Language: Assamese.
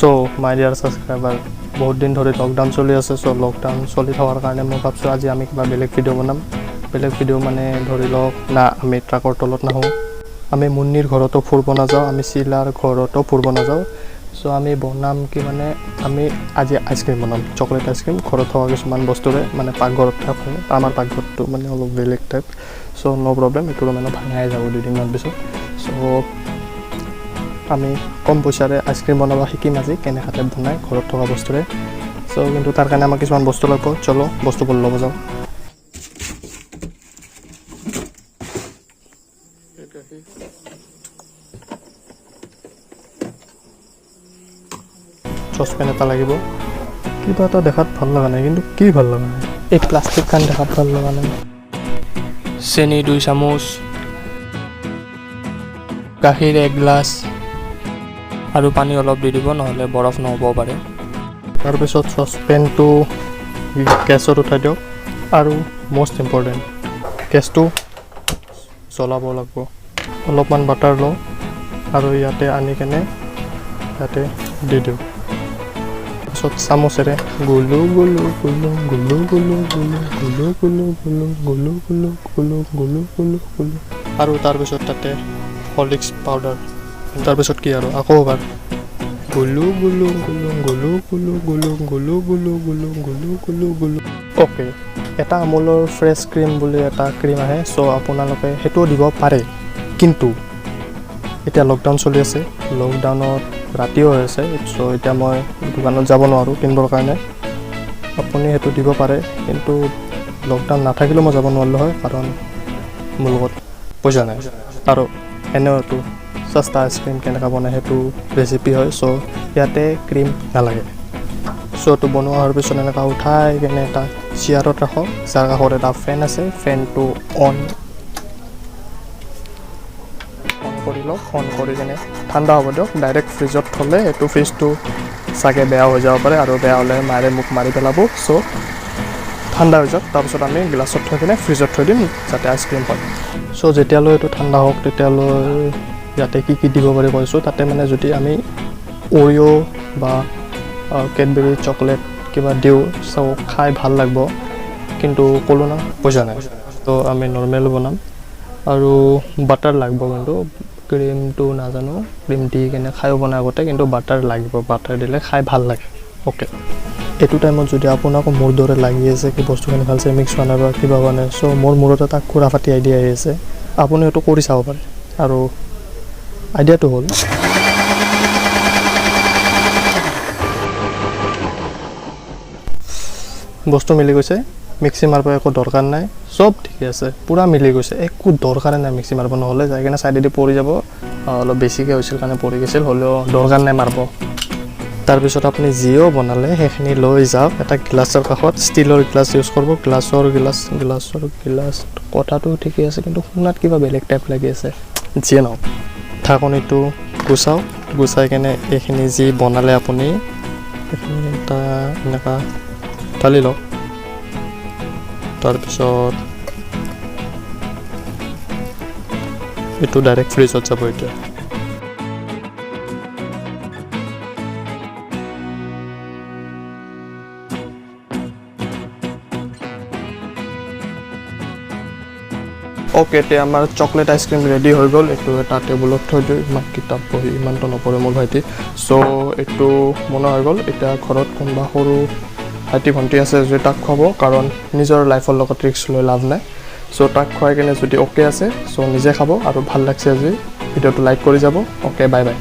সো মাই ডিয়াৰ সাবস্ক্রাইবার বহুত দিন ধরে লকডাউন চলি আছে সো লকডাউন চলি থাকার কারণে মই ভাবছো আজি আমি কিবা বেলেগ ভিডিও বনাম বেলেগ ভিডিও মানে ধরি লওক না আমি ট্ৰাকৰ তলত নাহো আমি মুন্নিৰ ঘৰতো ফুৰব নাযাওঁ আমি চিলাৰ ঘৰতো ফুৰব নাযাওঁ সো আমি বনাম কি মানে আমি আজি আইসক্ৰিম বনাম চকলেট আইসক্ৰিম ঘৰত থকা কিছুমান বস্তুৰে মানে পাকঘৰত থাকে আমাৰ পাকঘৰটো মানে অলপ বেলেগ টাইপ সো নো প্ৰবলেম এটো মানে ভাঙাই যাব দুদিনমান পিছত সো আমি কম পইচাৰে আইসক্ৰিম বনাব শিকিম আজি কেনেকৈ টাইপ বনাই ঘৰত থকা বস্তুৰে সো কিন্তু তাৰ কাৰণে আমাক কিছুমান বস্তু লাগিব চলো বস্তুবোৰ ল'ব যাওঁ সসপেন এটা লাগিব কিবা এটা দেখাত ভাল লগা নাই কিন্তু কি ভাল লগা নাই এই প্লাষ্টিক খান দেখাত ভাল লগা নাই চেনি 2 চামুচ গাখীৰ 1 গ্লাছ আৰু পানী অলপ দি দিব নহলে বৰফ নহব পাৰে তাৰপিছত সসপেনটো গেছত উঠাই দিয়ক আৰু মোস্ট ইম্পৰ্টেণ্ট গেছটো জ্বলাব লাগিব অলপমান বাটাৰ লওঁ আৰু ইয়াতে আনি কেনে ইয়াতে দি দিওঁ তাৰপিছত চামুচেৰে গুলু গুলু গুলু গুলু গুলু গুলু গুলু গুলু গুলু গুলু গুলু গুলু গুলু গুলু গুলু আৰু তাৰপিছত তাতে হৰলিক্স পাউডাৰ তাৰপিছত কি আৰু আকৌ এবাৰ গুলু গুলু গুলু গুলু গুলু গুলু গুলু গুলু গুলু গুলু গুলু গুলু ওকে এটা আমুলৰ ফ্ৰেছ ক্ৰীম বুলি এটা ক্ৰীম আহে চ' আপোনালোকে সেইটোও দিব পাৰে কিন্তু এতিয়া লকডাউন চলি আছে লকডাউনত ৰাতিও হৈ আছে চ' এতিয়া মই দোকানত যাব নোৱাৰোঁ কিনিবৰ কাৰণে আপুনি সেইটো দিব পাৰে কিন্তু লকডাউন নাথাকিলেও মই যাব নোৱাৰিলোঁ হয় কাৰণ মোৰ লগত পইচা নাই আৰু এনেওতো সস্তা আইসক্ৰিম কেনেকৈ বনায় সেইটো ৰেচিপি হয় চ' ইয়াতে ক্ৰীম নালাগে চ' এইটো বনোৱা হোৱাৰ পিছত এনেকৈ উঠাই কেনে এটা চেয়াৰত ৰাখক যাৰ কাষত এটা ফেন আছে ফেনটো অন কৰি লওক অন কৰি কেনে ঠাণ্ডা হ'ব দিয়ক ডাইৰেক্ট ফ্ৰিজত থ'লে এইটো ফ্ৰিজটো চাগে বেয়া হৈ যাব পাৰে আৰু বেয়া হ'লে মাৰে মোক মাৰি পেলাব চ' ঠাণ্ডা হৈ যাওক তাৰপিছত আমি গ্লাছত থৈ কিনে ফ্ৰিজত থৈ দিম যাতে আইচক্ৰীম হয় চ' যেতিয়ালৈ এইটো ঠাণ্ডা হওক তেতিয়ালৈ ইয়াতে কি দিব পাৰি কৈছোঁ তাতে মানে যদি আমি অৰিঅ' বা কেডবেৰী চকলেট কিবা দিওঁ চ' খাই ভাল লাগিব কিন্তু ক'লো না পইচা নাই তো আমি নৰ্মেল বনাম আৰু বাটাৰ লাগিব কিন্তু ক্ৰীমটো নাজানো ক্ৰীম দি কেনে খায়ো বনাই আগতে কিন্তু বাটাৰ লাগিব বাটাৰ দিলে খাই ভাল লাগে অ'কে এইটো টাইমত যদি আপোনাকো মোৰ দৰে লাগি আছে কি বস্তুখিনি ভালছে মিক্স হোৱা নাই বা কিবা হোৱা নাই চ' মোৰ মূৰত এটা খুৰা ফাটি আইডিয়া আহি আছে আপুনি এইটো কৰি চাব পাৰে আৰু আইডিয়াটো হ'ল বস্তু মিলি গৈছে মিক্সি মাৰিব একো দৰকাৰ নাই চব ঠিকে আছে পূৰা মিলি গৈছে একো দৰকাৰে নাই মিক্সি মাৰিব নহ'লে যাই কিনে চাইডেদি পৰি যাব অলপ বেছিকৈ হৈছিল কাৰণে পৰি গৈছিল হ'লেও দৰকাৰ নাই মাৰিব তাৰপিছত আপুনি যিও বনালে সেইখিনি লৈ যাওক এটা গ্লাছৰ কাষত ষ্টিলৰ গ্লাছ ইউজ কৰিব গ্লাছৰ গ্লাছ কথাটো ঠিকে আছে কিন্তু শুনাত কিবা বেলেগ টাইপ লাগি আছে যিয়ে নহওক ঢাকনিটো গুচাই কেনে এইখিনি যি বনালে আপুনি এইখিনি এটা এনেকুৱা ঢালি লওক তাৰপিছত এইটো ডাইৰেক্ট ফ্ৰিজত যাব এতিয়া ওকে এতিয়া আমাৰ চকলেট আইচক্ৰীম ৰেডি হৈ গ'ল এইটো এটা টেবুলত থৈ দিওঁ ইমান কিতাপ পঢ়ি ইমানটো নপঢ়ে মোৰ ভাইটি চ' এইটো বনোৱা হৈ গ'ল এতিয়া ঘৰত কোনোবা সৰু ভাইটি ভণ্টি আছে যদি তাক খুৱাব কাৰণ নিজৰ লাইফৰ লগত ৰিস্ক লৈ লাভ নাই চ' তাক খুৱাই কেনে যদি অ'কে আছে চ' নিজে খাব আৰু ভাল লাগছে আজি ভিডিঅ'টো লাইক কৰি যাব অ'কে বাই বাই